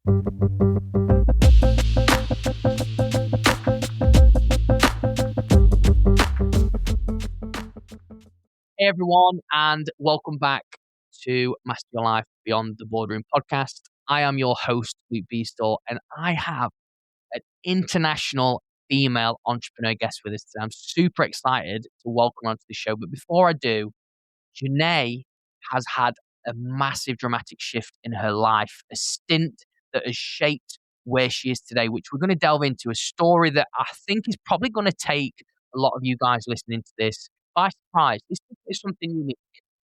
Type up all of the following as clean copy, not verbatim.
Hey everyone, and welcome back to Master Your Life Beyond the Boardroom podcast. I am your host, Luke Beastall, and I have an international female entrepreneur guest with us today. I'm super excited to welcome her onto the show. But before I do, Xanet has had a massive dramatic shift in her life, a stint that has shaped where she is today, which we're going to delve into, a story that I think is probably going to take a lot of you guys listening to this by surprise. This is something unique,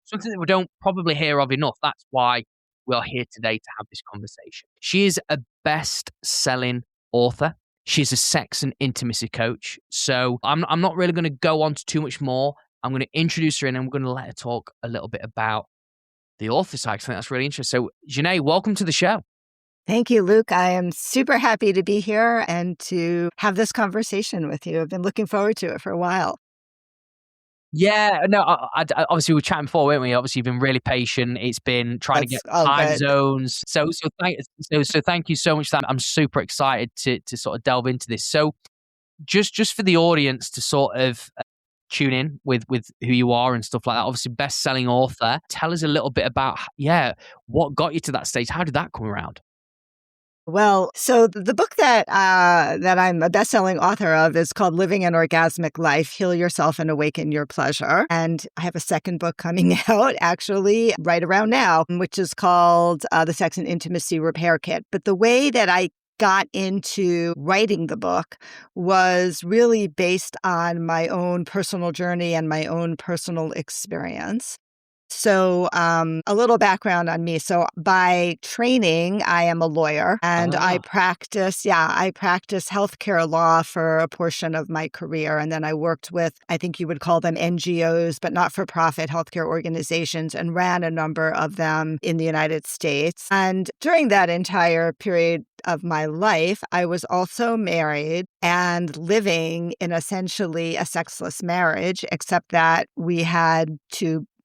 something that we don't probably hear of enough. That's why we are here today to have this conversation. She is a best-selling author. She's a sex and intimacy coach. So I'm not really going to go on to too much more. I'm going to introduce her in and I'm going to let her talk a little bit about the author side. I think that's really interesting. So, Xanet, welcome to the show. Thank you, Luke. I am super happy to be here and to have this conversation with you. I've been looking forward to it for a while. Yeah, no, I obviously we were chatting before, weren't we? Obviously, you've been really patient. It's been trying to get time zones. So thank you so much for that. I'm super excited to sort of delve into this. So just for the audience to sort of tune in with who you are and stuff like that. Obviously, best-selling author. Tell us a little bit about, what got you to that stage? How did that come around? Well, so the book that I'm a best-selling author of is called Living an Orgasmic Life, Heal Yourself and Awaken Your Pleasure. And I have a second book coming out actually right around now, which is called The Sex and Intimacy Repair Kit. But the way that I got into writing the book was really based on my own personal journey and my own personal experience. So a little background on me. So by training, I am a lawyer and I practice healthcare law for a portion of my career. And then I worked with, I think you would call them NGOs, but not-for-profit healthcare organizations, and ran a number of them in the United States. And during that entire period of my life, I was also married and living in essentially a sexless marriage, except that we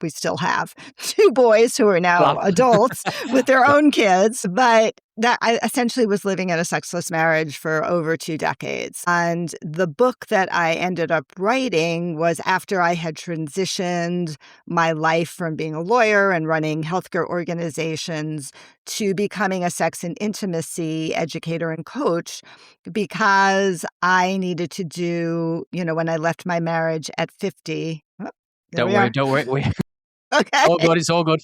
still have two boys who are now adults with their own kids, but that I essentially was living in a sexless marriage for over 2 decades. And the book that I ended up writing was after I had transitioned my life from being a lawyer and running healthcare organizations to becoming a sex and intimacy educator and coach, because I needed to do, when I left my marriage at 50. Don't worry. Okay. All good. It's all good.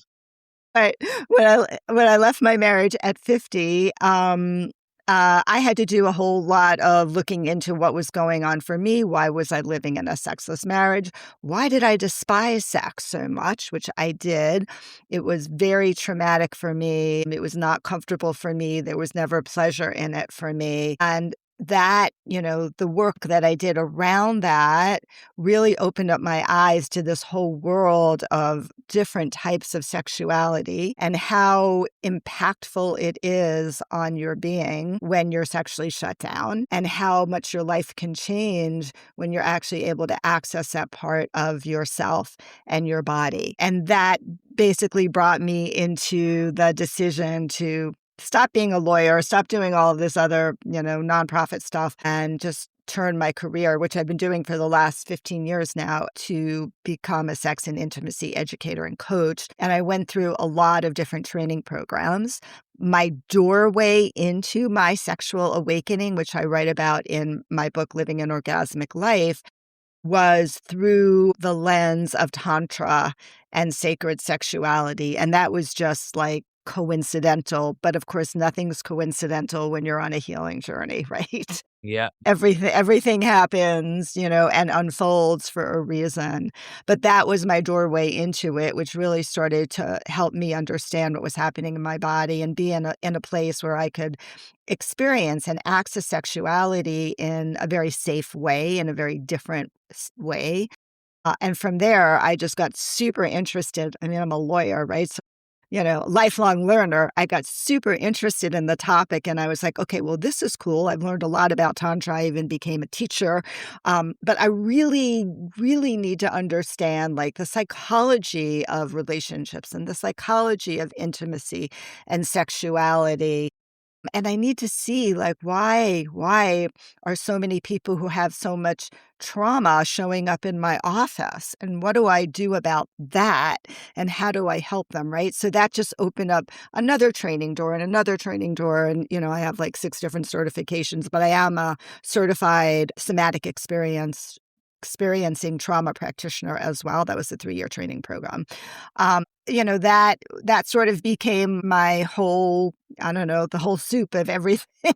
Right. When I left my marriage at 50, I had to do a whole lot of looking into what was going on for me. Why was I living in a sexless marriage? Why did I despise sex so much, which I did? It was very traumatic for me. It was not comfortable for me. There was never pleasure in it for me. And that, the work that I did around that really opened up my eyes to this whole world of different types of sexuality and how impactful it is on your being when you're sexually shut down, and how much your life can change when you're actually able to access that part of yourself and your body. And that basically brought me into the decision to stop being a lawyer, stop doing all of this other, nonprofit stuff, and just turn my career, which I've been doing for the last 15 years now, to become a sex and intimacy educator and coach. And I went through a lot of different training programs. My doorway into my sexual awakening, which I write about in my book, Living an Orgasmic Life, was through the lens of Tantra and sacred sexuality. And that was just like coincidental, but of course nothing's coincidental when you're on a healing journey, right? Yeah. Everything happens, and unfolds for a reason. But that was my doorway into it, which really started to help me understand what was happening in my body and be in a place where I could experience and access sexuality in a very safe way, in a very different way. And from there, I just got super interested. I mean, I'm a lawyer, right? So lifelong learner, I got super interested in the topic, and I was like, okay, well, this is cool. I've learned a lot about Tantra. I even became a teacher. But I really, really need to understand like the psychology of relationships and the psychology of intimacy and sexuality. And I need to see, like, why are so many people who have so much trauma showing up in my office? And what do I do about that? And how do I help them, right? So that just opened up another training door and another training door. And, I have like 6 different certifications, but I am a certified somatic experiencing trauma practitioner as well. That was a 3-year training program. That sort of became my whole, I don't know, the whole soup of everything,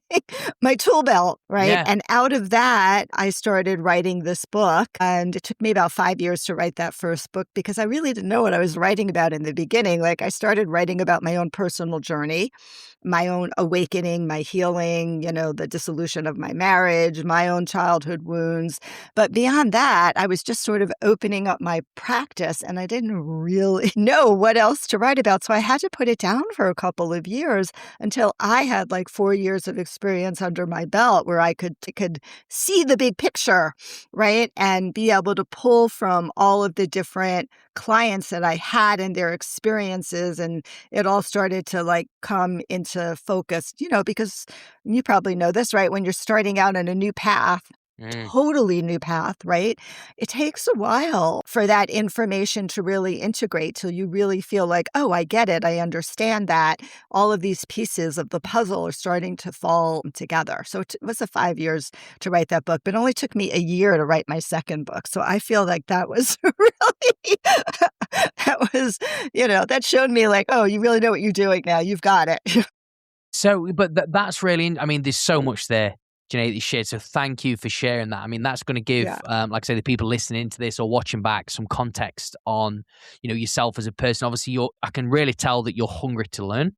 my tool belt, right? Yeah. And out of that, I started writing this book. And it took me about 5 years to write that first book because I really didn't know what I was writing about in the beginning. Like, I started writing about my own personal journey, my own awakening, my healing, the dissolution of my marriage, my own childhood wounds. But beyond that, I was just sort of opening up my practice and I didn't really know what else to write about. So I had to put it down for a couple of years until I had like 4 years of experience under my belt where I could see the big picture, right? And be able to pull from all of the different clients that I had and their experiences. And it all started to like come into focus, because you probably know this, right? When you're starting out on a new path, Mm. totally new path, right? It takes a while for that information to really integrate till you really feel like, oh, I get it. I understand that. All of these pieces of the puzzle are starting to fall together. So it was 5 years to write that book, but it only took me a year to write my second book. So I feel like that was really, that showed me like, oh, you really know what you're doing now. You've got it. So, but that's really, I mean, there's so much there, Xanet, that you shared. So thank you for sharing that. I mean, that's going to give, Yeah. like I say, the people listening to this or watching back some context on, yourself as a person. Obviously, I can really tell that you're hungry to learn,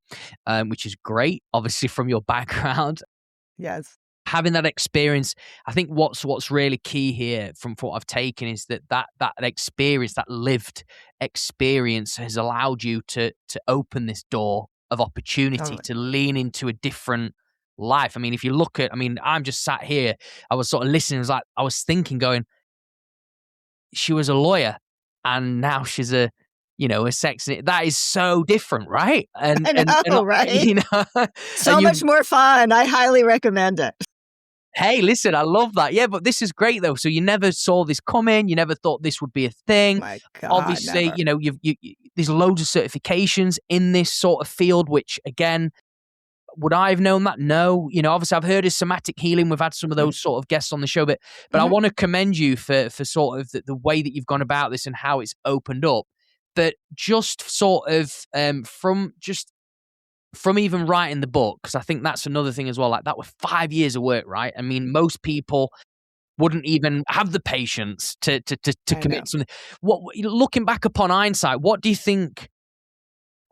which is great, obviously, from your background. Yes. Having that experience, I think what's really key here from what I've taken is that experience, that lived experience has allowed you to open this door of opportunity Totally. to lean into a different life. I mean, if you look at, I'm just sat here, I was sort of listening, I was thinking going, she was a lawyer and now she's a sex. That is so different, right? And I know, right? So and much more fun. I highly recommend it. hey, listen, I love that. Yeah, but this is great though. So you never saw this coming. You never thought this would be a thing. My God, Obviously, never. there's loads of certifications in this sort of field, which again, would I have known that? No. Obviously I've heard of somatic healing. We've had some of those sort of guests on the show, but I Mhm. want to commend you for sort of the way that you've gone about this and how it's opened up. But just sort of from even writing the book, because I think that's another thing as well. Like that was 5 years of work, right? I mean, most people wouldn't even have the patience to I know. commit something. Looking back upon hindsight, what do you think?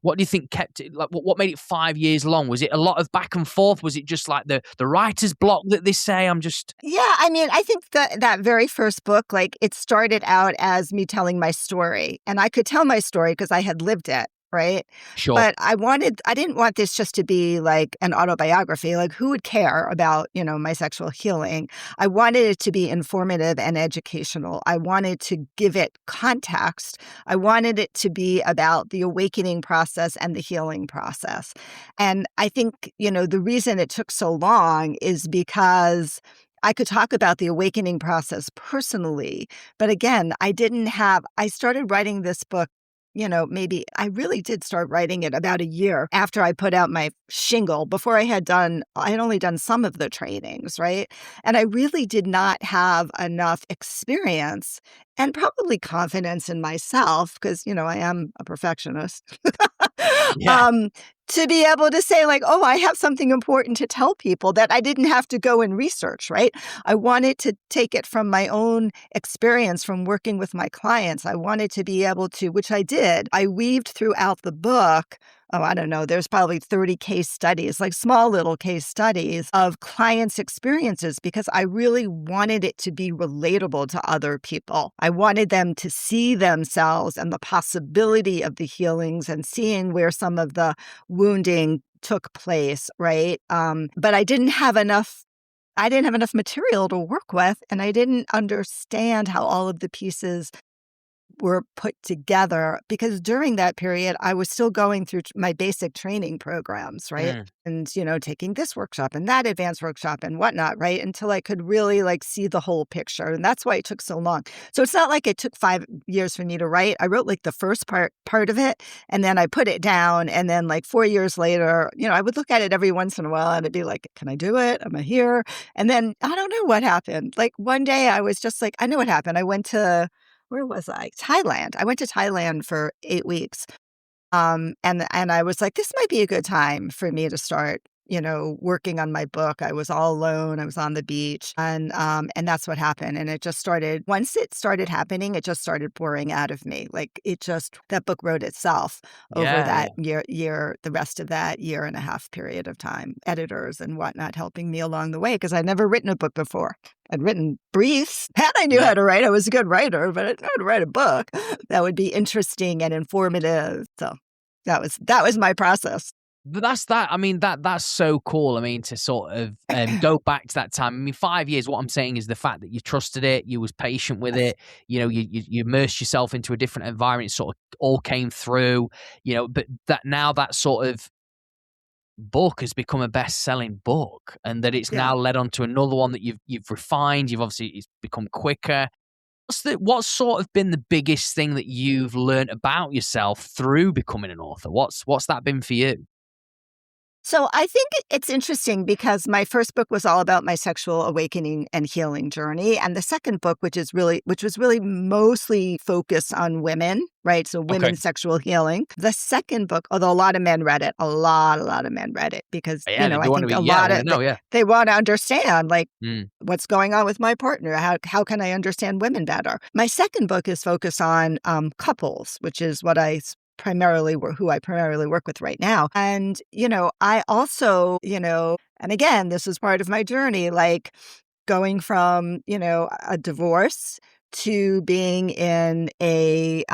What do you think kept it? Like, what made it 5 years long? Was it a lot of back and forth? Was it just like the writer's block that they say? I'm just Yeah, I mean, I think that very first book, like, it started out as me telling my story, and I could tell my story because I had lived it, right? sure. But I didn't want this just to be like an autobiography. Like, who would care about, my sexual healing? I wanted it to be informative and educational. I wanted to give it context. I wanted it to be about the awakening process and the healing process. And I think, the reason it took so long is because I could talk about the awakening process personally, but again, I started writing this book, maybe I really did start writing it about a year after I put out my shingle. Before I had only done some of the trainings, right? And I really did not have enough experience and probably confidence in myself because, I am a perfectionist. Yeah. um, to be able to say like, oh, I have something important to tell people that I didn't have to go and research, right? I wanted to take it from my own experience from working with my clients. I wanted to be able to, which I did. I weaved throughout the book, oh, I don't know, there's probably 30 case studies, like small little case studies of clients' experiences because I really wanted it to be relatable to other people. I wanted them to see themselves and the possibility of the healings and seeing where some of the wounding took place, right? But I didn't have enough material to work with, and I didn't understand how all of the pieces were put together because during that period, I was still going through my basic training programs, right? Mm. And, taking this workshop and that advanced workshop and whatnot, right? Until I could really see the whole picture. And that's why it took so long. So it's not like it took 5 years for me to write. I wrote the first part of it, and then I put it down. And then 4 years later, I would look at it every once in a while and I'd be like, can I do it? Am I here? And then I don't know what happened. One day I was just I know what happened. I went to, where was I? Thailand. I went to Thailand for 8 weeks. And I was like, this might be a good time for me to start, working on my book. I was all alone. I was on the beach, and that's what happened. And it just started. Once it started happening, it just started pouring out of me. That book wrote itself over Yeah, that year, the rest of that year and a half period of time. Editors and whatnot helping me along the way because I'd never written a book before. I'd written briefs, and I knew yeah. how to write. I was a good writer, but I didn't know how to write a book that would be interesting and informative. So that was my process. But that's so cool. I mean, to sort of go back to that time. I mean, 5 years. What I'm saying is the fact that you trusted it, you was patient with it. You immersed yourself into a different environment. It sort of all came through. But that sort of book has become a best-selling book, and that it's Yeah. now led on to another one that you've refined. It's become quicker. What's sort of been the biggest thing that you've learned about yourself through becoming an author? What's that been for you? So I think it's interesting because my first book was all about my sexual awakening and healing journey. And the second book, which was really mostly focused on women, right? So Okay. women's sexual healing. The second book, although a lot of men read it, a lot of men read it because, Yeah, they I want to think be. a Yeah, I lot want of to know. Yeah. they want to understand Mm. what's going on with my partner. How can I understand women better? My second book is focused on couples, which is what who I primarily work with right now. And, I also, and again, this is part of my journey, going from, a divorce to being in a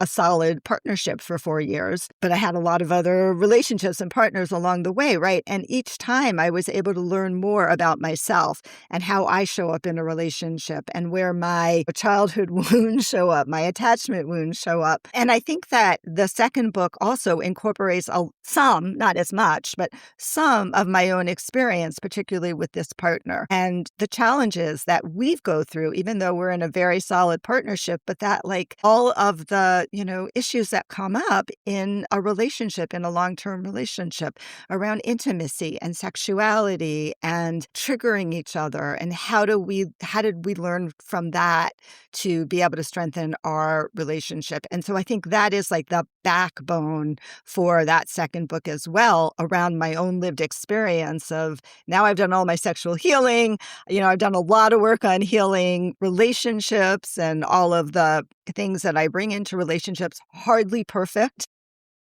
solid partnership for 4 years. But I had a lot of other relationships and partners along the way, right? And each time I was able to learn more about myself and how I show up in a relationship and where my childhood wounds show up, my attachment wounds show up. And I think that the second book also incorporates some, not as much, but some of my own experience, particularly with this partner and the challenges that we go through, even though we're in a very solid partnership, but that all of the, issues that come up in a relationship, in a long-term relationship around intimacy and sexuality and triggering each other. And how did we learn from that to be able to strengthen our relationship? And so I think that is the backbone for that second book as well, around my own lived experience of now I've done all my sexual healing. I've done a lot of work on healing relationships and all of the things that I bring into relationships, hardly perfect.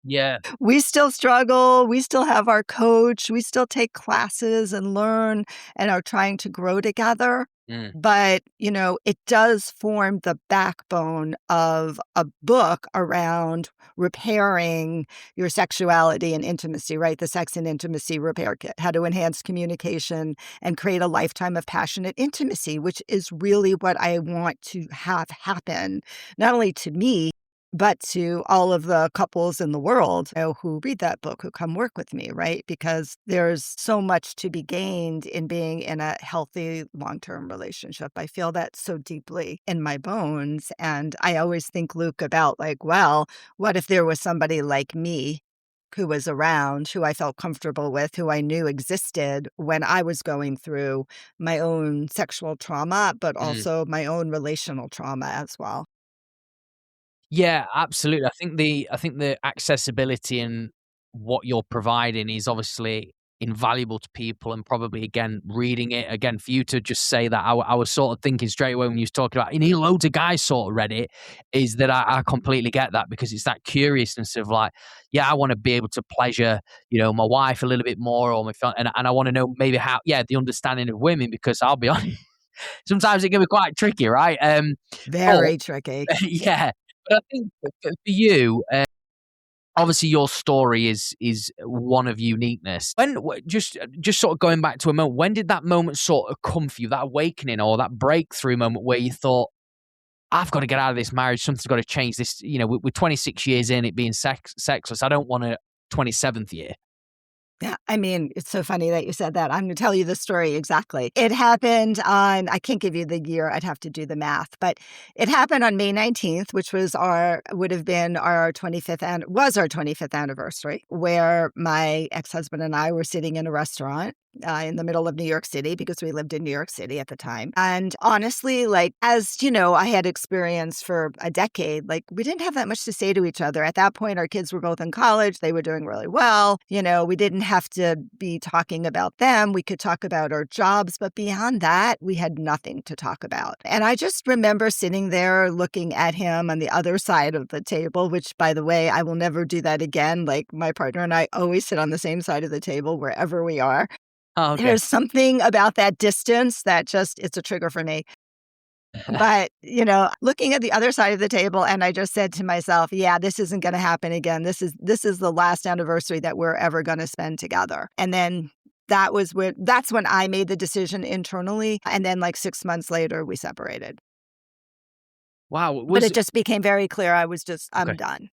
Yeah. We still struggle. We still have our coach. We still take classes and learn and are trying to grow together. Mm. But, it does form the backbone of a book around repairing your sexuality and intimacy, right? The Sex and Intimacy Repair Kit, how to enhance communication and create a lifetime of passionate intimacy, which is really what I want to have happen, not only to me, but to all of the couples in the world who read that book, who come work with me, right? Because there's so much to be gained in being in a healthy long-term relationship. I feel that so deeply in my bones. And I always think, Luke, about well, what if there was somebody like me who was around, who I felt comfortable with, who I knew existed when I was going through my own sexual trauma, but Mm. also my own relational trauma as well. Yeah, absolutely. I think the accessibility and what you're providing is obviously invaluable to people, and probably again reading it again for you to just say that I was sort of thinking straight away when you was talking about, and loads of guys sort of read it, is that I completely get that, because it's that curiousness of yeah, I want to be able to pleasure my wife a little bit more, or my and I want to know maybe how, yeah, the understanding of women, because I'll be honest, sometimes it can be quite tricky, right? But Very tricky. yeah, but I think for you, obviously your story is one of uniqueness. Just sort of going back to a moment, when did that moment sort of come for you, that awakening or that breakthrough moment where you thought, I've got to get out of this marriage. Something's got to change. This, we're 26 years in, it being sexless. I don't want a 27th year. Yeah, I mean, it's so funny that you said that. I'm going to tell you the story exactly. It happened on, I can't give you the year, I'd have to do the math, but it happened on May 19th, which would have been our 25th, and was our 25th anniversary, where my ex-husband and I were sitting in a restaurant in the middle of New York City, because we lived in New York City at the time. And honestly, like, as you know, I had experienced for a decade, like, we didn't have that much to say to each other. At that point, our kids were both in college. They were doing really well. We didn't have to be talking about them. We could talk about our jobs, but beyond that, we had nothing to talk about. And I just remember sitting there looking at him on the other side of the table, which, by the way, I will never do that again. Like, my partner and I always sit on the same side of the table wherever we are. Oh, okay. There's something about that distance that it's a trigger for me. But, looking at the other side of the table, and I just said to myself, yeah, this isn't going to happen again. This is the last anniversary that we're ever going to spend together. And then that's when I made the decision internally. And then like 6 months later, we separated. Wow. But it just became very clear. I'm done.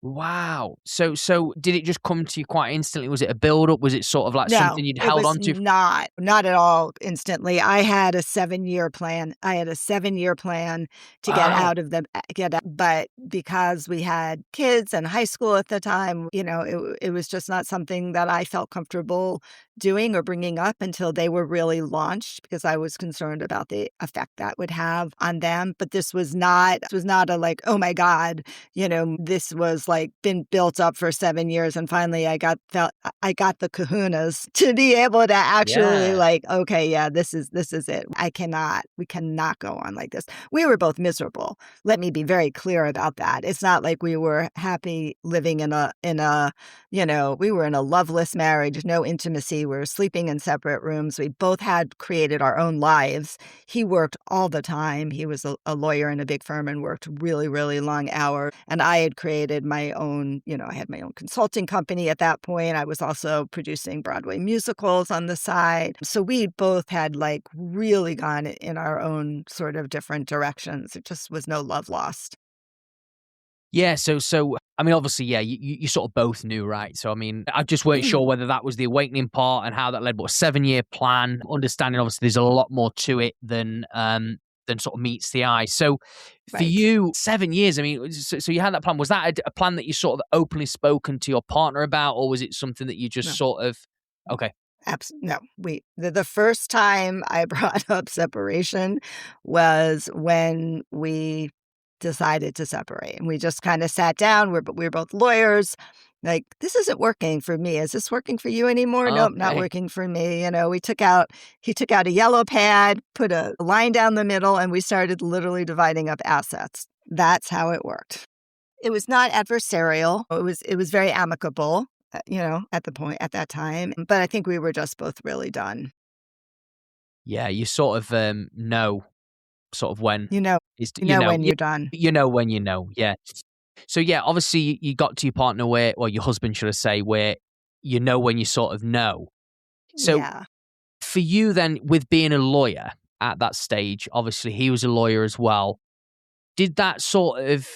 Wow. So did it just come to you quite instantly? Was it a build-up? Was it sort of like something you'd held on to? Not at all instantly. I had a 7-year plan. To get out of but because we had kids in high school at the time, it was just not something that I felt comfortable doing or bringing up until they were really launched, because I was concerned about the effect that would have on them. But this was not a like, oh my God, this was like been built up for 7 years. And finally I got the kahunas to be able to actually like, okay, yeah, this is it. We cannot go on like this. We were both miserable. Let me be very clear about that. It's not like we were happy living in a, we were in a loveless marriage, no intimacy. We were sleeping in separate rooms. We both had created our own lives. He worked all the time. He was a lawyer in a big firm and worked really, really long hours. And I had created my own, I had my own consulting company at that point. I was also producing Broadway musicals on the side. So we both had like really gone in our own sort of different directions. It just was no love lost. Yeah, so I mean, obviously, yeah, you sort of both knew, right? So I mean, I just weren't sure whether that was the awakening part and how that led, but a 7-year plan, understanding obviously there's a lot more to it than sort of meets the eye. So for you, 7 years, I mean, so you had that plan. Was that a plan that you sort of openly spoken to your partner about, or was it something that you just sort of, okay. No, the first time I brought up separation was when we decided to separate, and we just kind of sat down. We're both lawyers. Like, this isn't working for me. Is this working for you anymore? Nope, not working for me. He took out a yellow pad, put a line down the middle, and we started literally dividing up assets. That's how it worked. It was not adversarial. It was very amicable, at that time. But I think we were just both really done. Yeah, you sort of know sort of when when you're done. When yeah. So yeah, obviously you got to your partner your husband, should I say, where when you sort of know. So for you then, with being a lawyer at that stage, obviously he was a lawyer as well. Did that sort of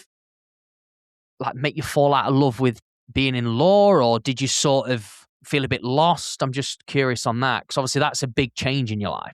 like make you fall out of love with being in law, or did you sort of feel a bit lost? I'm just curious on that, because obviously that's a big change in your life.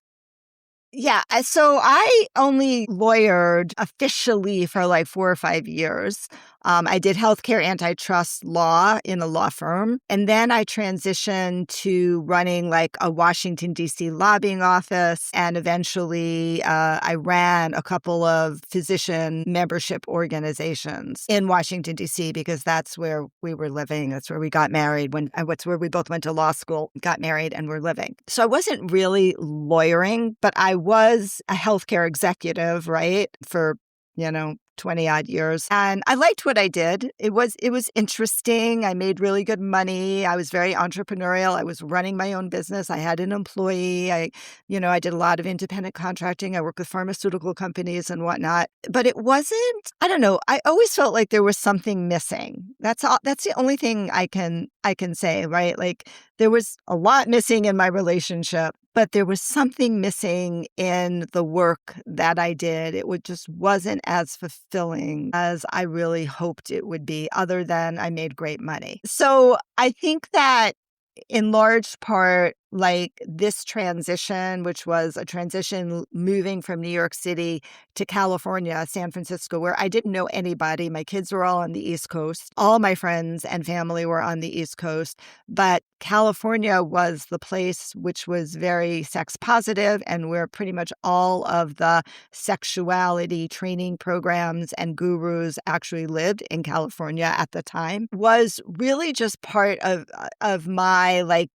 Yeah. So I only lawyered officially for like 4 or 5 years. I did healthcare antitrust law in a law firm. And then I transitioned to running like a Washington, D.C. lobbying office. And eventually I ran a couple of physician membership organizations in Washington, D.C., because that's where we were living. That's where we got married. That's where we both went to law school, got married, and were living. So I wasn't really lawyering, but I was a healthcare executive, right, for 20 odd years. And I liked what I did. It was interesting. I made really good money. I was very entrepreneurial. I was running my own business. I had an employee. I did a lot of independent contracting. I worked with pharmaceutical companies and whatnot. But it wasn't, I don't know. I always felt like there was something missing. That's all. That's the only thing I can I can say, right? Like there was a lot missing in my relationship, but there was something missing in the work that I did. Just wasn't as fulfilling as I really hoped it would be, other than I made great money. So I think that in large part, like this transition, which was a transition moving from New York City to California, San Francisco, where I didn't know anybody. My kids were all on the East Coast. All my friends and family were on the East Coast. But California was the place which was very sex positive and where pretty much all of the sexuality training programs and gurus actually lived in California at the time, was really just part of my like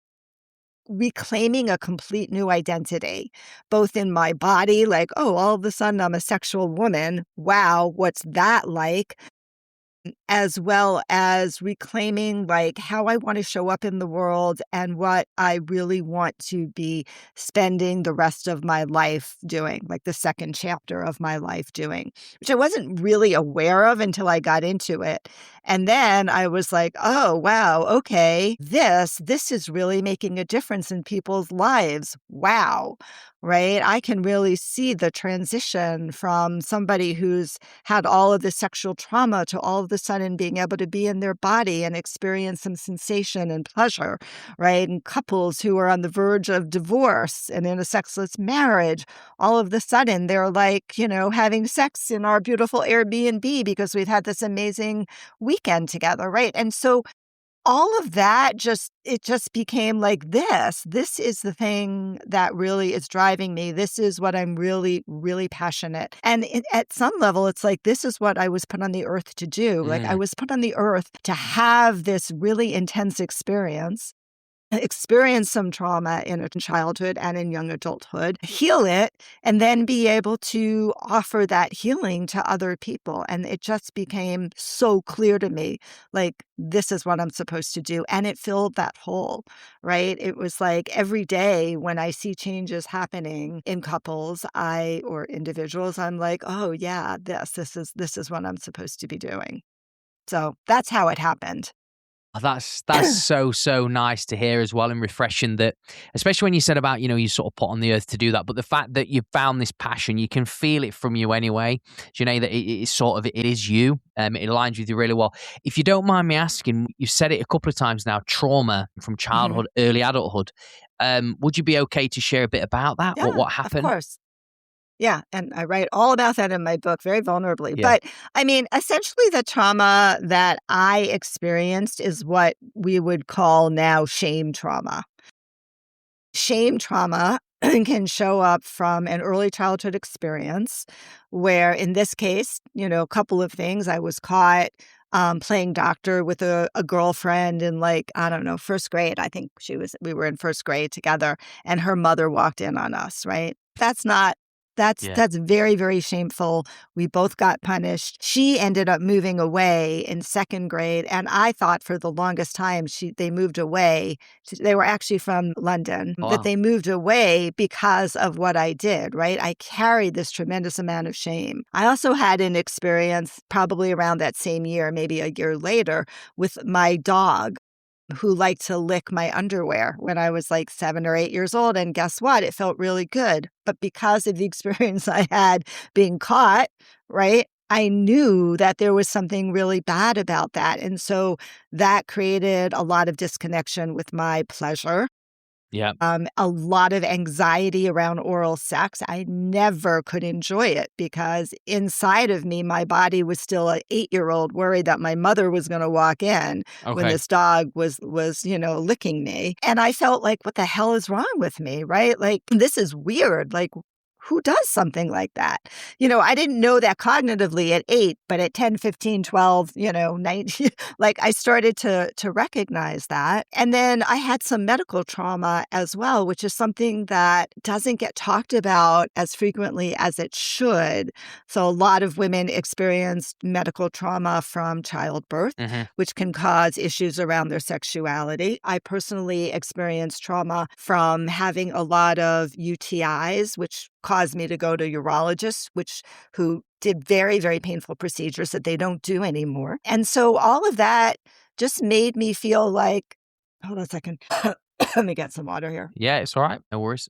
reclaiming a complete new identity, both in my body, like, oh, all of a sudden I'm a sexual woman. Wow, what's that like? As well as reclaiming like how I want to show up in the world and what I really want to be spending the rest of my life doing, like the second chapter of my life doing, which I wasn't really aware of until I got into it. And then I was like, oh, wow, okay, this is really making a difference in people's lives. Wow. Right? I can really see the transition from somebody who's had all of the sexual trauma to all of a sudden being able to be in their body and experience some sensation and pleasure, right? And couples who are on the verge of divorce and in a sexless marriage, all of a sudden they're like, having sex in our beautiful Airbnb because we've had this amazing weekend together, right? And so all of that it just became like this is the thing that really is driving me. This is what I'm really, really passionate. And at some level, it's like, this is what I was put on the earth to do. Like I was put on the earth to have this really intense experience some trauma in childhood and in young adulthood, heal it, and then be able to offer that healing to other people. And it just became so clear to me, like, this is what I'm supposed to do. And it filled that hole, right? It was like every day when I see changes happening in couples, or individuals, I'm like, oh yeah, this is what I'm supposed to be doing. So that's how it happened. That's so nice to hear as well, and refreshing that, especially when you said about, you sort of put on the earth to do that, but the fact that you found this passion, you can feel it from you anyway. That it is sort of, it is you. It aligns with you really well. If you don't mind me asking, you've said it a couple of times now, trauma from childhood, early adulthood. Would you be okay to share a bit about that? Yeah, What of happened? course. Yeah, and I write all about that in my book very vulnerably. Yeah. But I mean, essentially, the trauma that I experienced is what we would call now shame trauma. Shame trauma can show up from an early childhood experience where, in this case, a couple of things. I was caught playing doctor with a girlfriend in, like, I don't know, first grade. I think we were in first grade together, and her mother walked in on us, right? That's very, very shameful. We both got punished. She ended up moving away in second grade, and I thought for the longest time they moved away. They were actually from London, Wow. that they moved away because of what I did, right? I carried this tremendous amount of shame. I also had an experience probably around that same year, maybe a year later, with my dog, who liked to lick my underwear when I was like 7 or 8 years old. And guess what? It felt really good. But because of the experience I had being caught, right, I knew that there was something really bad about that. And so that created a lot of disconnection with my pleasure. Yeah. A lot of anxiety around oral sex. I never could enjoy it because inside of me, my body was still an 8-year-old worried that my mother was going to walk in when this dog was licking me. And I felt like, what the hell is wrong with me, right? Like, this is weird. Like, who does something like that? I didn't know that cognitively at 8, but at 10, 15, 12, 19, like I started to recognize that. And then I had some medical trauma as well, which is something that doesn't get talked about as frequently as it should. So a lot of women experience medical trauma from childbirth, which can cause issues around their sexuality. I personally experienced trauma from having a lot of UTIs, which caused me to go to urologists, who did very, very painful procedures that they don't do anymore. And so all of that just made me feel like Hold on a second. Let me get some water here. Yeah, it's all right. No worries.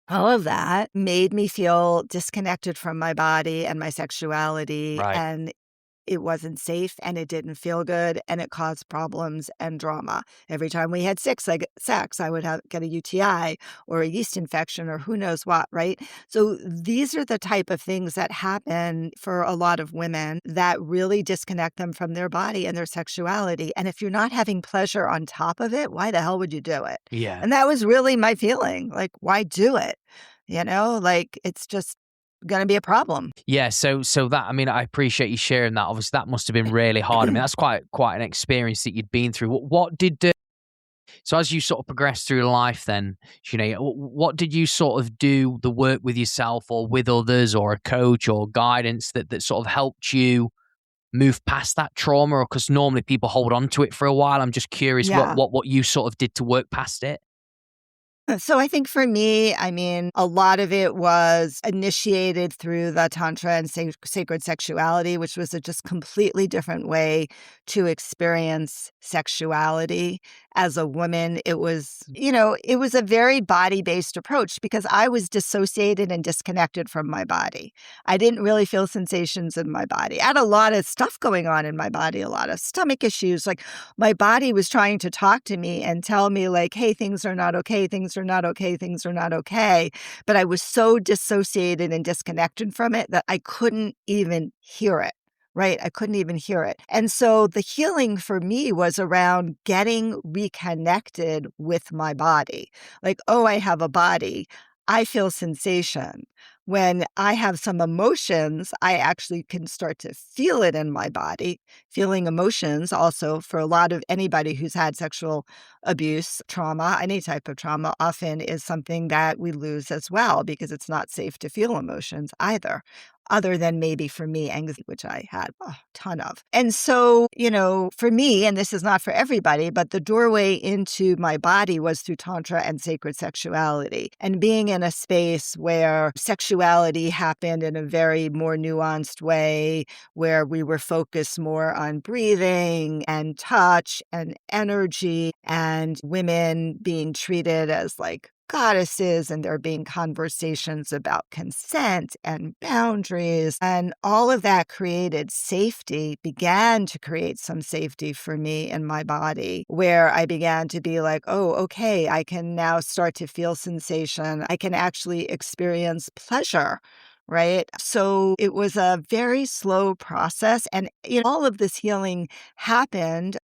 All of that made me feel disconnected from my body and my sexuality, Right. and it wasn't safe, and it didn't feel good, and it caused problems and drama. Every time we had sex, I would get a UTI or a yeast infection or who knows what, right? So these are the type of things that happen for a lot of women that really disconnect them from their body and their sexuality. And if you're not having pleasure on top of it, why the hell would you do it? Yeah. And that was really my feeling. Like, why do it? Like it's just going to be a problem. Yeah, so that, I mean, I appreciate you sharing that. Obviously, that must have been really hard. I mean, that's quite an experience that you'd been through. What did so as you sort of progressed through life, then, Sinead, what did you sort of do the work with yourself or with others or a coach or guidance that sort of helped you move past that trauma? Or because normally people hold on to it for a while. I'm just curious Yeah. what you sort of did to work past it. So I think for me, I mean, a lot of it was initiated through the Tantra and sacred sexuality, which was a just completely different way to experience sexuality. As a woman, it was a very body-based approach because I was dissociated and disconnected from my body. I didn't really feel sensations in my body. I had a lot of stuff going on in my body, a lot of stomach issues. Like my body was trying to talk to me and tell me like, hey, things are not okay, things are not okay, things are not okay. But I was so dissociated and disconnected from it that I couldn't even hear it. Right? I couldn't even hear it. And so the healing for me was around getting reconnected with my body. Like, oh, I have a body. I feel sensation. When I have some emotions, I actually can start to feel it in my body. Feeling emotions also for a lot of anybody who's had sexual abuse, trauma, any type of trauma, often is something that we lose as well because it's not safe to feel emotions either. Other than maybe for me, anxiety, which I had a ton of. And so, for me, and this is not for everybody, but the doorway into my body was through Tantra and sacred sexuality. And being in a space where sexuality happened in a very more nuanced way, where we were focused more on breathing and touch and energy, and women being treated as like goddesses, and there being conversations about consent and boundaries. And all of that began to create some safety for me in my body, where I began to be like, oh, okay, I can now start to feel sensation. I can actually experience pleasure. Right. So it was a very slow process. And all of this healing happened,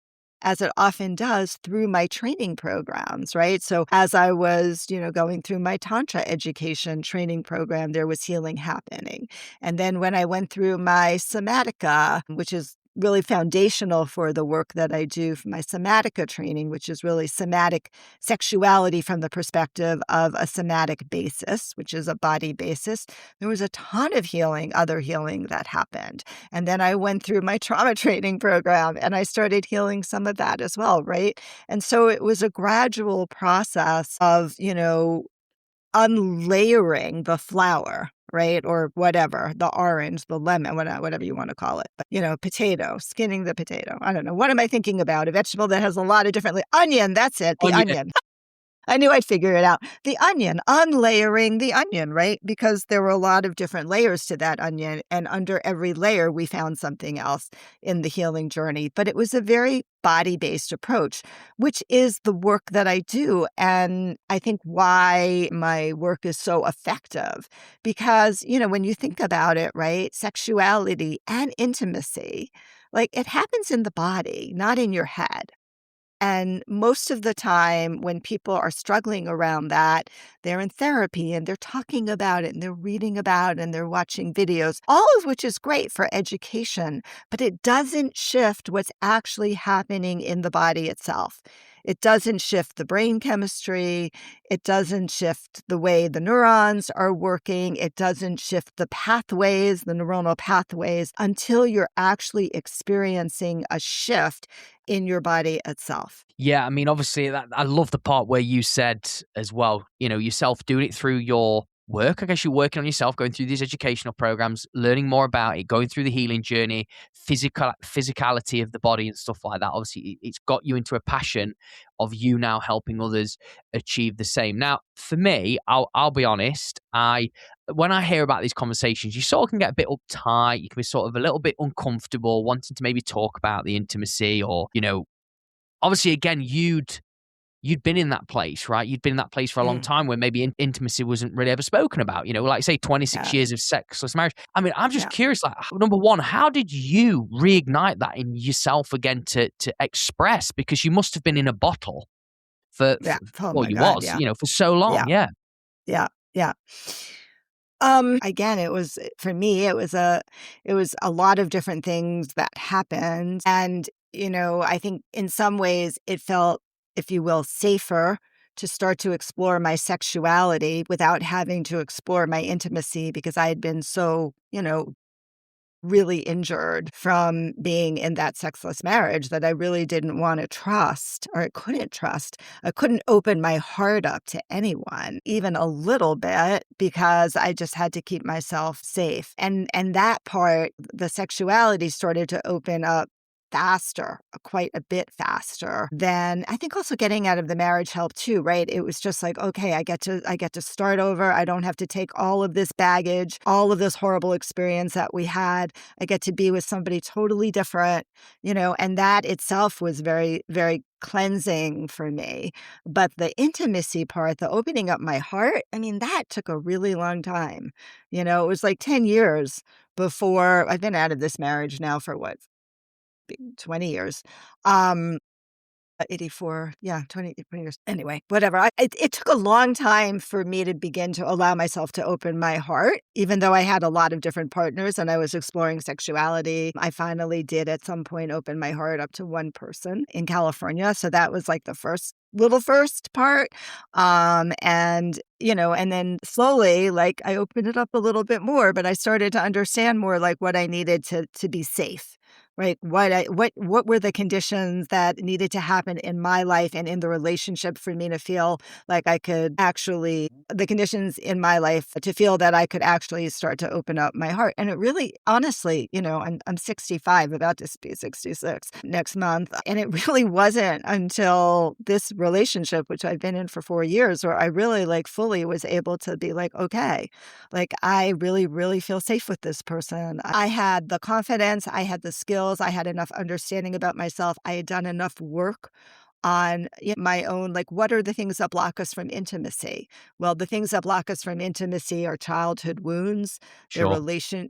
as it often does, through my training programs, right? So as I was, going through my Tantra education training program, there was healing happening. And then when I went through my somatica, which is really foundational for the work that I do for my somatica training, which is really somatic sexuality from the perspective of a somatic basis, which is a body basis, there was a ton of other healing that happened. And then I went through my trauma training program and I started healing some of that as well, right? And so it was a gradual process of, unlayering the flower, right? Or whatever, the orange, the lemon, whatever you want to call it. But, potato, skinning the potato. I don't know. What am I thinking about? A vegetable that has a lot of different, onion, that's it, the Onion. onion. I knew I'd figure it out. The onion, unlayering the onion, right? Because there were a lot of different layers to that onion. And under every layer, we found something else in the healing journey. But it was a very body-based approach, which is the work that I do. And I think why my work is so effective. Because, when you think about it, right, sexuality and intimacy, like it happens in the body, not in your head. And most of the time, when people are struggling around that, they're in therapy and they're talking about it and they're reading about it and they're watching videos, all of which is great for education, but it doesn't shift what's actually happening in the body itself. It doesn't shift the brain chemistry. It doesn't shift the way the neurons are working. It doesn't shift the pathways, the neuronal pathways, until you're actually experiencing a shift in your body itself. Yeah, I mean, obviously, I love the part where you said as well, yourself doing it through your work. I guess you're working on yourself, going through these educational programs, learning more about it, going through the healing journey, physicality of the body and stuff like that. Obviously, it's got you into a passion of you now helping others achieve the same. Now, for me, I'll be honest, when I hear about these conversations, you sort of can get a bit uptight. You can be sort of a little bit uncomfortable, wanting to maybe talk about the intimacy, or, obviously, again, you'd been in that place, right? You'd been in that place for a long Mm, time where maybe intimacy wasn't really ever spoken about, like say 26 yeah, years of sexless marriage. I mean, I'm just yeah, curious, like, number one, how did you reignite that in yourself again to express? Because you must have been in a bottle yeah. Oh well, my you God, was, yeah, for so long. yeah, Yeah, yeah, yeah. Again, it was for me, it was a lot of different things that happened. And, I think in some ways it felt, if you will, safer to start to explore my sexuality without having to explore my intimacy because I had been so, really injured from being in that sexless marriage that I really didn't want to trust, or I couldn't trust. I couldn't open my heart up to anyone, even a little bit, because I just had to keep myself safe. And that part, the sexuality started to open up faster, quite a bit faster. Then I think also getting out of the marriage helped too, right? It was just like, okay, I get to start over. I don't have to take all of this baggage, all of this horrible experience that we had. I get to be with somebody totally different, and that itself was very, very cleansing for me. But the intimacy part, the opening up my heart, I mean, that took a really long time. It was like 10 years before I've been out of this marriage now for what, 20 years. Um, 84, yeah, 20 years. Anyway, whatever. It took a long time for me to begin to allow myself to open my heart, even though I had a lot of different partners and I was exploring sexuality. I finally did at some point open my heart up to one person in California. So that was like the first part. And then slowly, like I opened it up a little bit more, but I started to understand more like what I needed to be safe. Right. What were the conditions that needed to happen in my life and in the relationship for me to feel like I could actually, the conditions in my life to feel that I could actually start to open up my heart. And it really, honestly, I'm 65, about to be 66 next month. And it really wasn't until this relationship, which I've been in for 4 years, where I really like fully was able to be like, okay, like, I really, really feel safe with this person. I had the confidence, I had the skills, I had enough understanding about myself. I had done enough work on my own, like, what are the things that block us from intimacy? Well, the things that block us from intimacy are childhood wounds, their sure.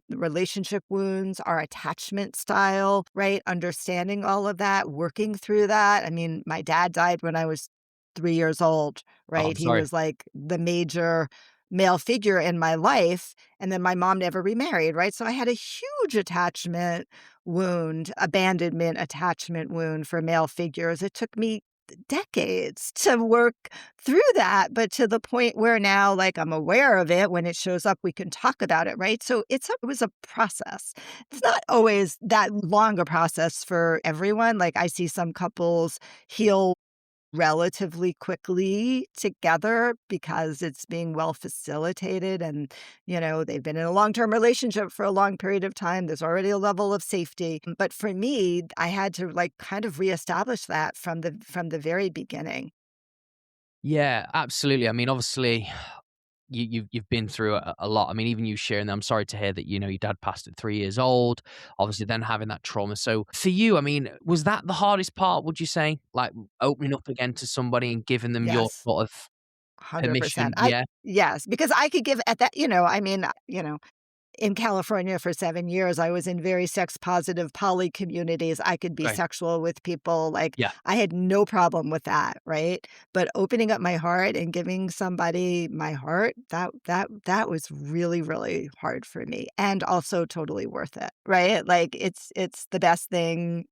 relationship wounds, our attachment style, right? Understanding all of that, working through that. I mean, my dad died when I was 3 years old, Oh, right? I'm He sorry. was like the major male figure in my life. And then my mom never remarried, right? So I had a huge attachment wound, abandonment attachment wound for male figures. It took me decades to work through that, but to the point where now, like, I'm aware of it. When it shows up, we can talk about it, right? So it was a process. It's not always that long a process for everyone. Like, I see some couples heal relatively quickly together because it's being well facilitated, and they've been in a long-term relationship for a long period of time. There's already a level of safety, but for me, I had to like kind of reestablish that from the very beginning. Yeah, absolutely. I mean, obviously, you've been through a lot. I mean, even you sharing that, I'm sorry to hear that, your dad passed at 3 years old, obviously then having that trauma. So for you, I mean, was that the hardest part, would you say? Like, opening up again to somebody and giving them your Yes, sort of 100%. permission? Yeah? Yes, because I could give at that, I mean, in California for 7 years, I was in very sex positive poly communities. I could be Right. sexual with people, like, Yeah. I had no problem with that, right? But opening up my heart and giving somebody my heart, that was really, really hard for me, and also totally worth it, right? Like, it's the best thing,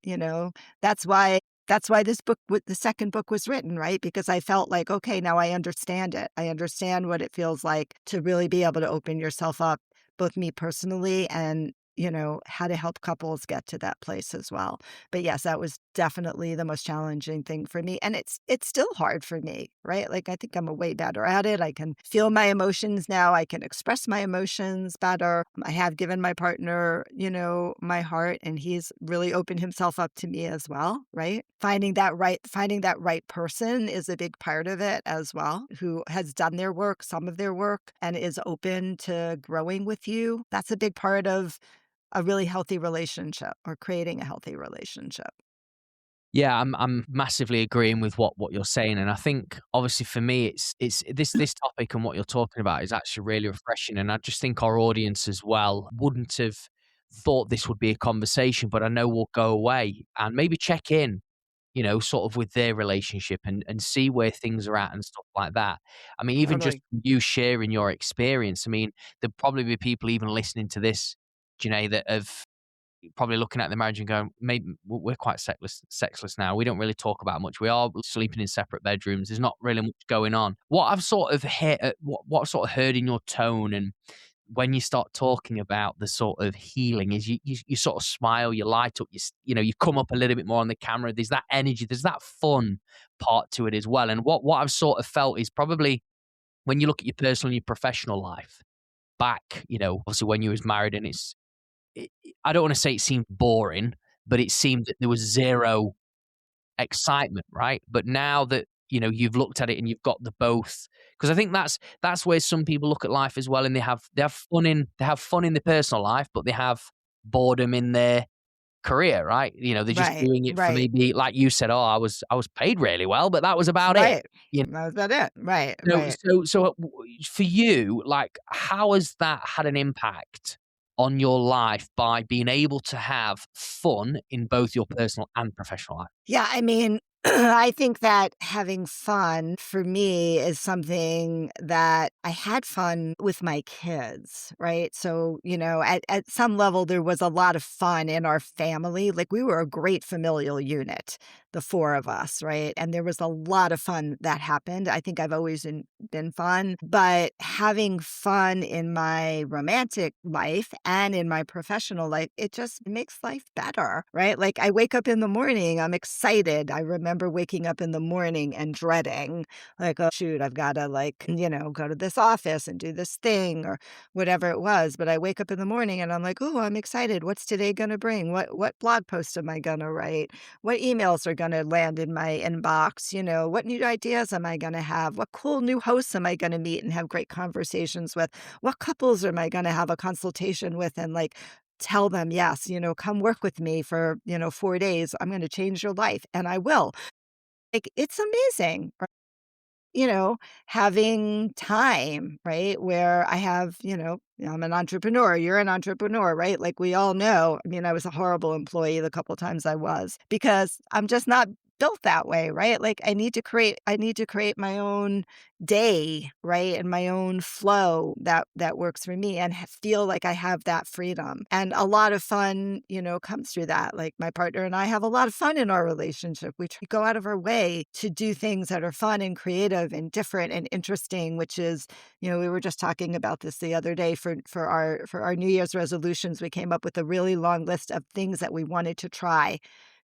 That's why the second book was written, right? Because I felt like, okay, now I understand it. I understand what it feels like to really be able to open yourself up, both me personally and how to help couples get to that place as well. But yes, that was definitely the most challenging thing for me. And it's still hard for me, right? Like I think I'm a way better at it. I can feel my emotions now. I can express my emotions better. I have given my partner, my heart, and he's really opened himself up to me as well, right? Finding that right person is a big part of it as well, who has done their work, some of their work, and is open to growing with you. That's a big part of a really healthy relationship or creating a healthy relationship. Yeah, I'm massively agreeing with what you're saying, and I think obviously for me, it's this topic and what you're talking about is actually really refreshing, and I just think our audience as well wouldn't have thought this would be a conversation, but I know we'll go away and maybe check in, sort of with their relationship and see where things are at and stuff like that. I mean, even just Totally. you sharing your experience, I mean, there'll probably be people even listening to this, Janae, that have probably looking at the marriage and going, maybe we're quite sexless now. We don't really talk about much. We are sleeping in separate bedrooms. There's not really much going on. What I've sort of what I've sort of heard in your tone and when you start talking about the sort of healing is you sort of smile, you light up, you come up a little bit more on the camera. There's that energy, there's that fun part to it as well. And what I've sort of felt is probably when you look at your personal and your professional life back, obviously when you was married and I don't want to say it seemed boring, but it seemed that there was zero excitement, right? But now that, you've looked at it and you've got the both, because I think that's where some people look at life as well, and they have fun in the personal life, but they have boredom in their career, right? They're just Right, doing it for right, maybe, like you said, oh, I was paid really well, but that was about it. right. That's about it. Right, So right. so so, for you, like, how has that had an impact on your life by being able to have fun in both your personal and professional life? Yeah, I mean, I think that having fun for me is something that I had fun with my kids, right? So, at some level, there was a lot of fun in our family. Like, we were a great familial unit, the four of us, right? And there was a lot of fun that happened. I think I've always been fun, but having fun in my romantic life and in my professional life, it just makes life better, right? Like, I wake up in the morning, I'm excited. I remember waking up in the morning and dreading, like, oh, shoot, I've got to, like, go to this office and do this thing or whatever it was. But I wake up in the morning and I'm like, oh, I'm excited. What's today going to bring? What blog post am I going to write? What emails are going to land in my inbox? What new ideas am I going to have? What cool new hosts am I going to meet and have great conversations with? What couples am I going to have a consultation with and, like, tell them, yes, come work with me for, 4 days. I'm going to change your life. And I will. Like, it's amazing, you know, having time, right? Where I have, I'm an entrepreneur, you're an entrepreneur, right? Like we all know. I mean, I was a horrible employee the couple times I was because I'm just not built that way, right? Like I need to create my own day, right? And my own flow that works for me and feel like I have that freedom. And a lot of fun, comes through that. Like my partner and I have a lot of fun in our relationship. We go out of our way to do things that are fun and creative and different and interesting, which is, we were just talking about this the other day for our New Year's resolutions. We came up with a really long list of things that we wanted to try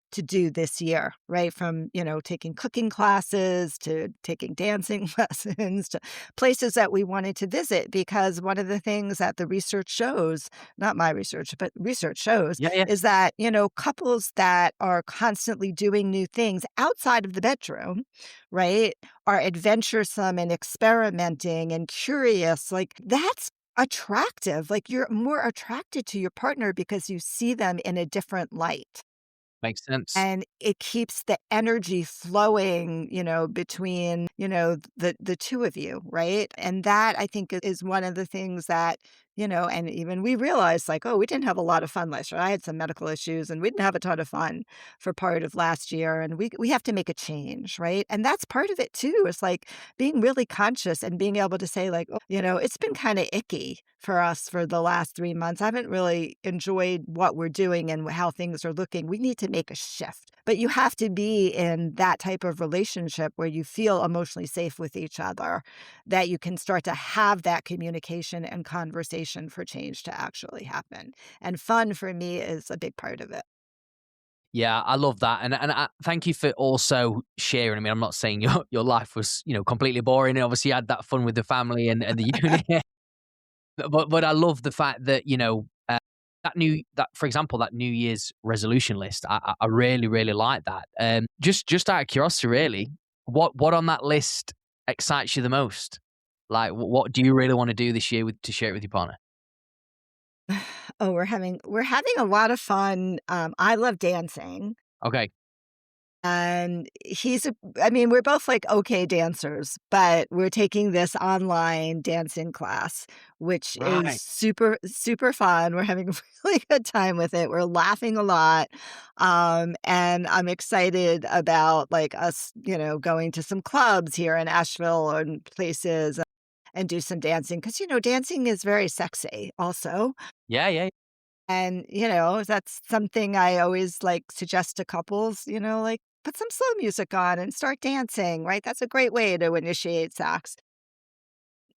to do this year, right? From, taking cooking classes to taking dancing lessons to places that we wanted to visit. Because one of the things that the research shows, not my research, but research shows, Yeah, yeah. is that, couples that are constantly doing new things outside of the bedroom, right, are adventuresome and experimenting and curious. Like that's attractive. Like you're more attracted to your partner because you see them in a different light. Makes sense. And it keeps the energy flowing, between, the two of you, right? And that I think is one of the things that, and even we realized like, oh, we didn't have a lot of fun last year. I had some medical issues and we didn't have a ton of fun for part of last year. And we have to make a change, right? And that's part of it too. It's like being really conscious and being able to say like, oh, it's been kind of icky for us for the last 3 months. I haven't really enjoyed what we're doing and how things are looking. We need to make a shift. But you have to be in that type of relationship where you feel emotionally safe with each other, that you can start to have that communication and conversation for change to actually happen. And fun for me is a big part of it. Yeah, I love that, and thank you for also sharing. I mean, I'm not saying your life was, completely boring, and obviously you had that fun with the family and the uni, but I love the fact that, that for example, that New Year's resolution list, I really, really like that. Just out of curiosity, really, what on that list excites you the most? Like, what do you really wanna do this year to share it with your partner? Oh, we're having a lot of fun. I love dancing. Okay. And I mean, we're both like okay dancers, but we're taking this online dancing class, which is Right. super, super fun. We're having a really good time with it. We're laughing a lot. And I'm excited about like us, going to some clubs here in Asheville and places and do some dancing because, dancing is very sexy also. Yeah, yeah. And, that's something I always, like, suggest to couples, like, put some slow music on and start dancing, right? That's a great way to initiate sex.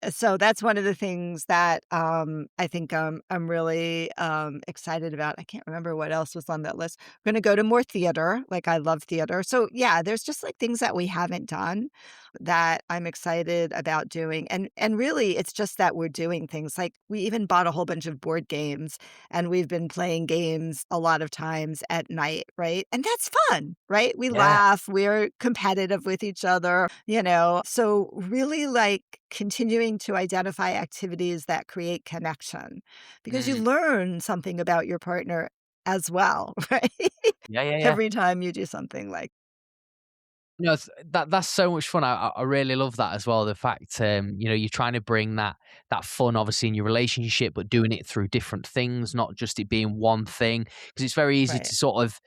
So that's one of the things that, I think, I'm really, excited about. I can't remember what else was on that list. We're gonna go to more theater, like, I love theater. So, yeah, there's just, like, things that we haven't done that I'm excited about doing, and really, it's just that we're doing things, like, we even bought a whole bunch of board games, and we've been playing games a lot of times at night, right? And that's fun, right? We Yeah. laugh, we're competitive with each other, so really, like, continuing to identify activities that create connection because you Mm. learn something about your partner as well, right? Yeah, yeah, yeah. Every time you do something like No, that's so much fun. I really love that as well. The fact, you're trying to bring that fun, obviously, in your relationship, but doing it through different things, not just it being one thing. Because it's very easy right, to sort of,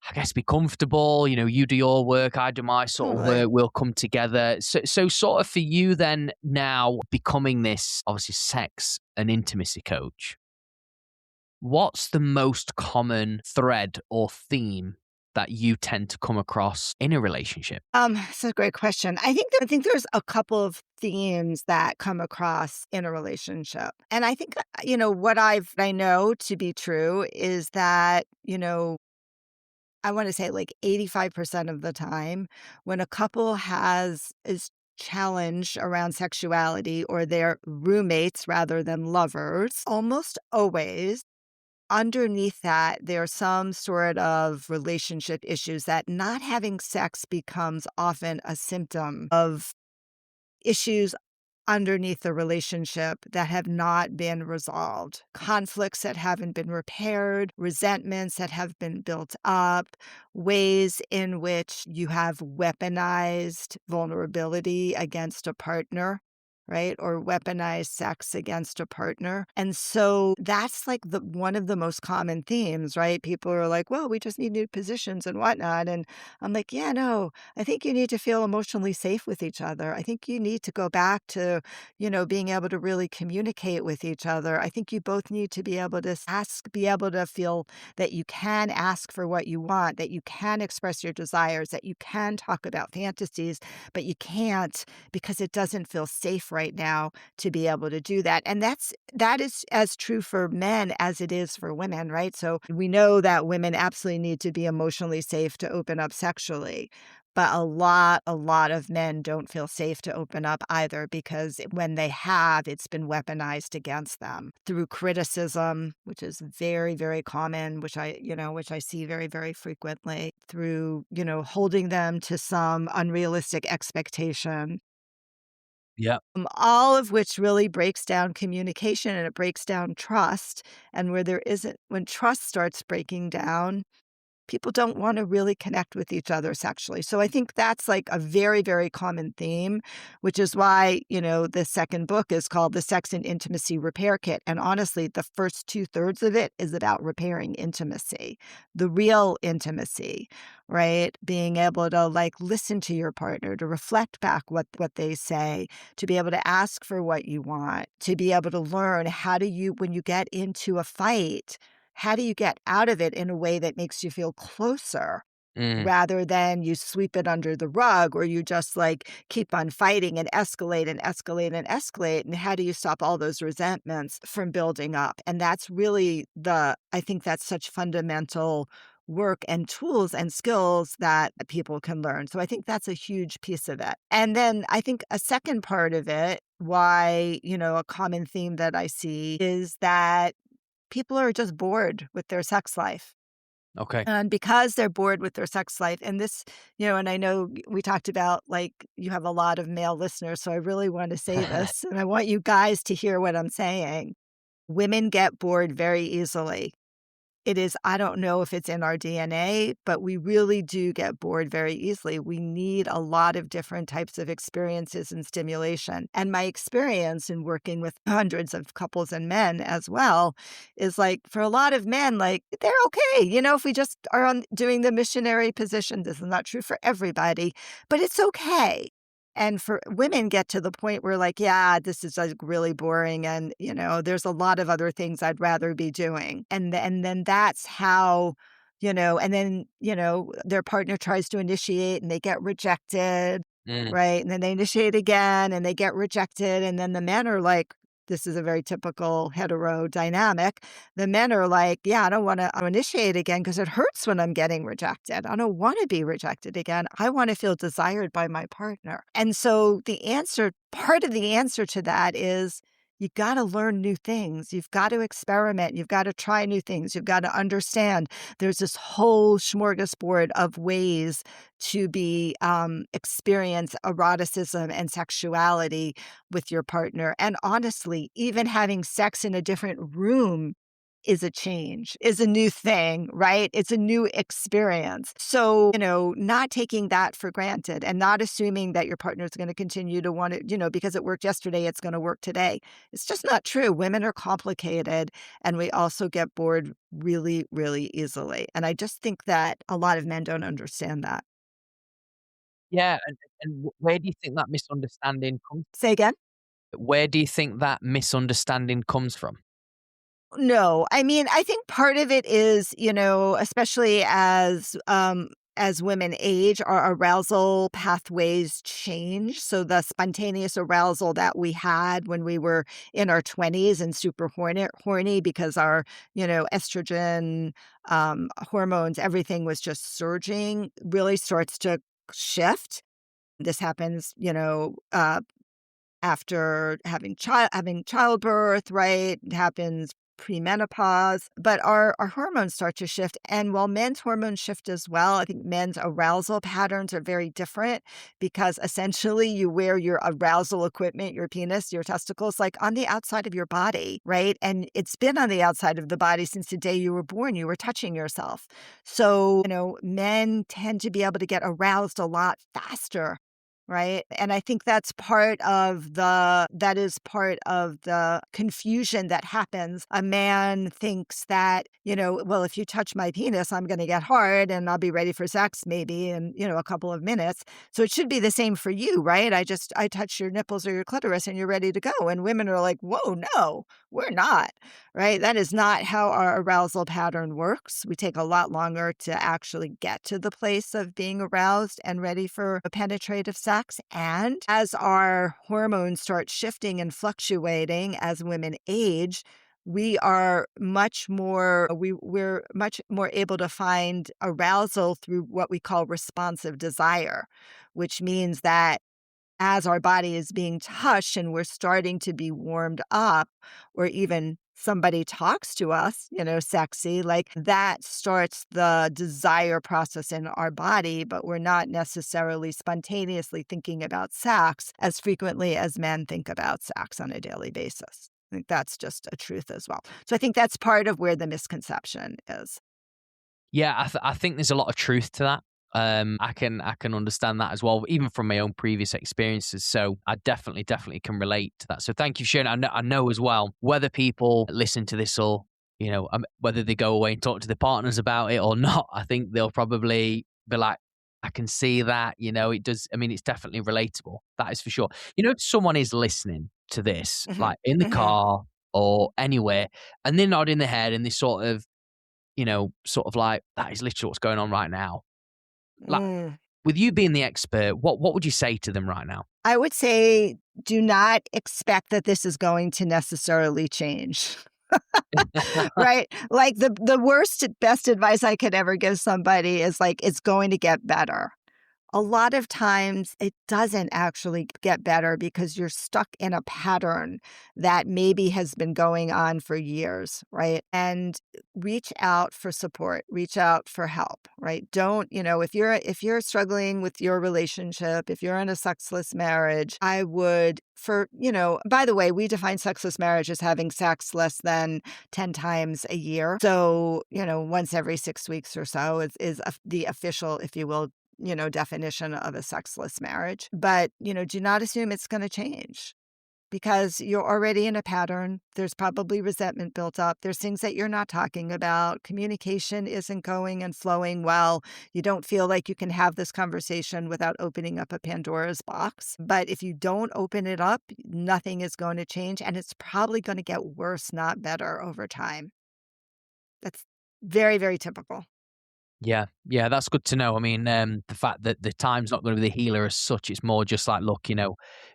I guess, be comfortable. You do your work, I do my sort of totally. work. We'll come together. So sort of for you then now becoming this obviously sex and intimacy coach. What's the most common thread or theme that you tend to come across in a relationship? It's a great question. I think there's a couple of themes that come across in a relationship. And I think, what I know to be true is that, I wanna say like 85% of the time, when a couple is challenged around sexuality or they're roommates rather than lovers, almost always underneath that, there's some sort of relationship issues that not having sex becomes often a symptom of issues underneath the relationship that have not been resolved, conflicts that haven't been repaired, resentments that have been built up, ways in which you have weaponized vulnerability against a partner. Right? Or weaponized sex against a partner. And so that's like the one of the most common themes, right? People are like, well, we just need new positions and whatnot. And I'm like, yeah, no, I think you need to feel emotionally safe with each other. I think you need to go back to, being able to really communicate with each other. I think you both need to be able to be able to feel that you can ask for what you want, that you can express your desires, that you can talk about fantasies, but you can't because it doesn't feel safe right now to be able to do that. And that is as true for men as it is for women, right? So we know that women absolutely need to be emotionally safe to open up sexually. But a lot of men don't feel safe to open up either because when they have, it's been weaponized against them through criticism, which is very, very common, which I see very, very frequently, through, holding them to some unrealistic expectation, Yeah. all of which really breaks down communication and it breaks down trust. And when trust starts breaking down, people don't wanna really connect with each other sexually. So I think that's, like, a very, very common theme, which is why, the second book is called The Sex and Intimacy Repair Kit, and honestly, the first 2/3 of it is about repairing intimacy, the real intimacy, right? Being able to, like, listen to your partner, to reflect back what they say, to be able to ask for what you want, to be able to learn how do you when you get into a fight, how do you get out of it in a way that makes you feel closer? Mm. rather than you sweep it under the rug or you just like keep on fighting and escalate and escalate and escalate. And how do you stop all those resentments from building up? And that's really I think that's such fundamental work and tools and skills that people can learn. So I think that's a huge piece of it. And then I think a second part of it, why, a common theme that I see is that people are just bored with their sex life. Okay. And because they're bored with their sex life, and this, and I know we talked about like you have a lot of male listeners, so I really want to say this, and I want you guys to hear what I'm saying. Women get bored very easily. I don't know if it's in our DNA, but we really do get bored very easily. We need a lot of different types of experiences and stimulation. And my experience in working with hundreds of couples and men as well is like for a lot of men, like they're okay. If we just are doing the missionary position, this is not true for everybody, but it's okay. And for women get to the point where like, yeah, this is like really boring and, there's a lot of other things I'd rather be doing. And then that's how, and then, their partner tries to initiate and they get rejected, Mm. right? And then they initiate again and they get rejected. And then the men are like, this is a very typical hetero dynamic. The men are like, yeah, I don't want to initiate again because it hurts when I'm getting rejected. I don't want to be rejected again. I want to feel desired by my partner. And so part of the answer to that is you got to learn new things. You've got to experiment. You've got to try new things. You've got to understand there's this whole smorgasbord of ways to experience eroticism and sexuality with your partner. And honestly, even having sex in a different room is a change, is a new thing, right? It's a new experience. So, not taking that for granted and not assuming that your partner is going to continue to want it, because it worked yesterday, it's going to work today. It's just not true. Women are complicated and we also get bored really, really easily. And I just think that a lot of men don't understand that. Yeah, and where do you think that misunderstanding comes Say again? Where do you think that misunderstanding comes from? No, I mean, I think part of it is, especially as women age, our arousal pathways change. So the spontaneous arousal that we had when we were in our 20s and super horny because our, estrogen, hormones, everything was just surging, really starts to shift. This happens, after having childbirth, right? It happens premenopause, but our hormones start to shift. And while men's hormones shift as well, I think men's arousal patterns are very different because essentially you wear your arousal equipment, your penis, your testicles, like on the outside of your body, right? And it's been on the outside of the body since the day you were born. You were touching yourself. So, men tend to be able to get aroused a lot faster. Right? And I think that is part of the confusion that happens. A man thinks that, well, if you touch my penis, I'm going to get hard and I'll be ready for sex maybe in, a couple of minutes. So it should be the same for you, right? I touch your nipples or your clitoris and you're ready to go. And women are like, whoa, no, we're not, right? That is not how our arousal pattern works. We take a lot longer to actually get to the place of being aroused and ready for a penetrative sex. And as our hormones start shifting and fluctuating as women age, we're much more able to find arousal through what we call responsive desire, which means that as our body is being touched and we're starting to be warmed up, or even somebody talks to us, sexy, like that starts the desire process in our body, but we're not necessarily spontaneously thinking about sex as frequently as men think about sex on a daily basis. I think that's just a truth as well. So I think that's part of where the misconception is. Yeah, I think there's a lot of truth to that. I can understand that as well, even from my own previous experiences. So I definitely can relate to that. So thank you for sharing. I know as well whether people listen to this or whether they go away and talk to their partners about it or not. I think they'll probably be like, I can see that. It does. I mean, it's definitely relatable. That is for sure. If someone is listening to this, Mhm, like in the mhm. car or anywhere, and they're nodding their head and they sort of like, that is literally what's going on right now. Like, Mm. with you being the expert, what would you say to them right now? I would say do not expect that this is going to necessarily change. Right? Like the worst best advice I could ever give somebody is like it's going to get better. A lot of times it doesn't actually get better because you're stuck in a pattern that maybe has been going on for years, right? And reach out for support, reach out for help, right? Don't, if you're struggling with your relationship, if you're in a sexless marriage, I would by the way, we define sexless marriage as having sex less than 10 times a year. So, once every 6 weeks or so is the official, if you will, definition of a sexless marriage. But, do not assume it's going to change because you're already in a pattern. There's probably resentment built up. There's things that you're not talking about. Communication isn't going and flowing well. You don't feel like you can have this conversation without opening up a Pandora's box. But if you don't open it up, nothing is going to change. And it's probably going to get worse, not better over time. That's very, very typical. Yeah, yeah, that's good to know. I mean, the fact that the time's not going to be the healer as such, it's more just like, look,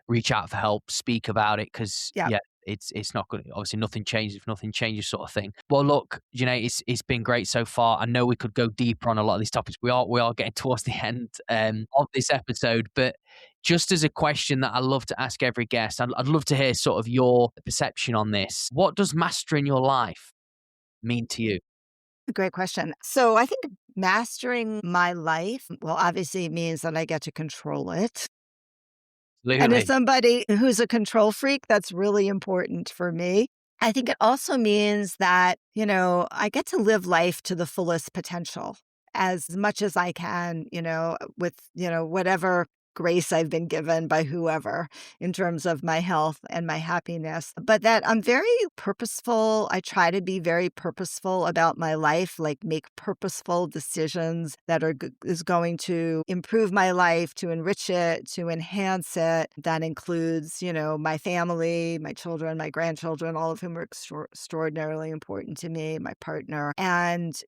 reach out for help, speak about it, because Yeah. yeah, it's not good. Obviously, nothing changes if nothing changes, sort of thing. Well, look, it's been great so far. I know we could go deeper on a lot of these topics. We are getting towards the end of this episode, but just as a question that I love to ask every guest, I'd love to hear sort of your perception on this. What does mastering your life mean to you? Great question. So I think mastering my life, well, obviously it means that I get to control it. And as Absolutely. somebody who's a control freak, that's really important for me. I think it also means that, I get to live life to the fullest potential as much as I can, with, whatever grace I've been given by whoever in terms of my health and my happiness. But that I'm very purposeful. I try to be very purposeful about my life, like make purposeful decisions that is going to improve my life, to enrich it, to enhance it. That includes, my family, my children, my grandchildren, all of whom are extraordinarily important to me, my partner. And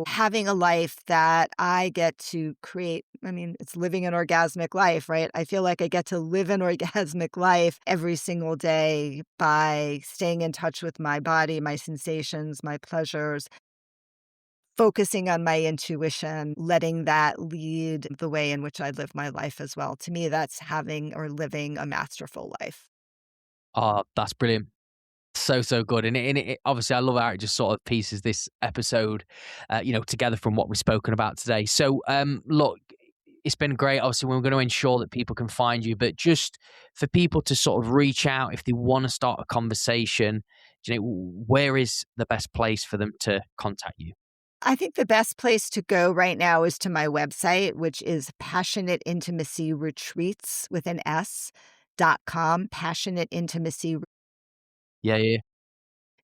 having a life that I get to create. I mean, it's living an orgasmic life, right? I feel like I get to live an orgasmic life every single day by staying in touch with my body, my sensations, my pleasures, focusing on my intuition, letting that lead the way in which I live my life as well. To me, that's having or living a masterful life. Oh, that's brilliant. So good. And it obviously, I love how it just sort of pieces this episode, together from what we've spoken about today. So, look, it's been great. Obviously, we're going to ensure that people can find you, but just for people to sort of reach out if they want to start a conversation, where is the best place for them to contact you? I think the best place to go right now is to my website, which is Passionate Intimacy Retreats with an S.com. Passionate Intimacy. Yeah, yeah.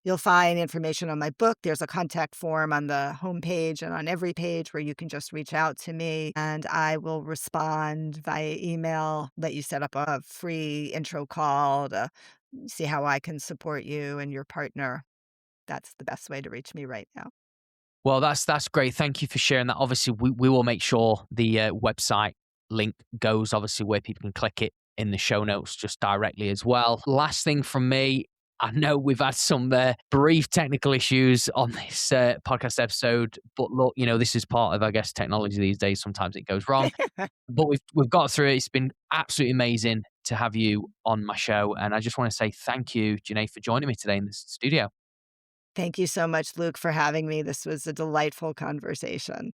You'll find information on my book. There's a contact form on the homepage and on every page where you can just reach out to me and I will respond via email, let you set up a free intro call to see how I can support you and your partner. That's the best way to reach me right now. Well, that's great. Thank you for sharing that. Obviously, we will make sure the website link goes obviously where people can click it in the show notes just directly as well. Last thing from me, I know we've had some brief technical issues on this podcast episode, but look, this is part of, I guess, technology these days. Sometimes it goes wrong, but we've got through it. It's been absolutely amazing to have you on my show, and I just want to say thank you, Xanet, for joining me today in the studio. Thank you so much, Luke, for having me. This was a delightful conversation.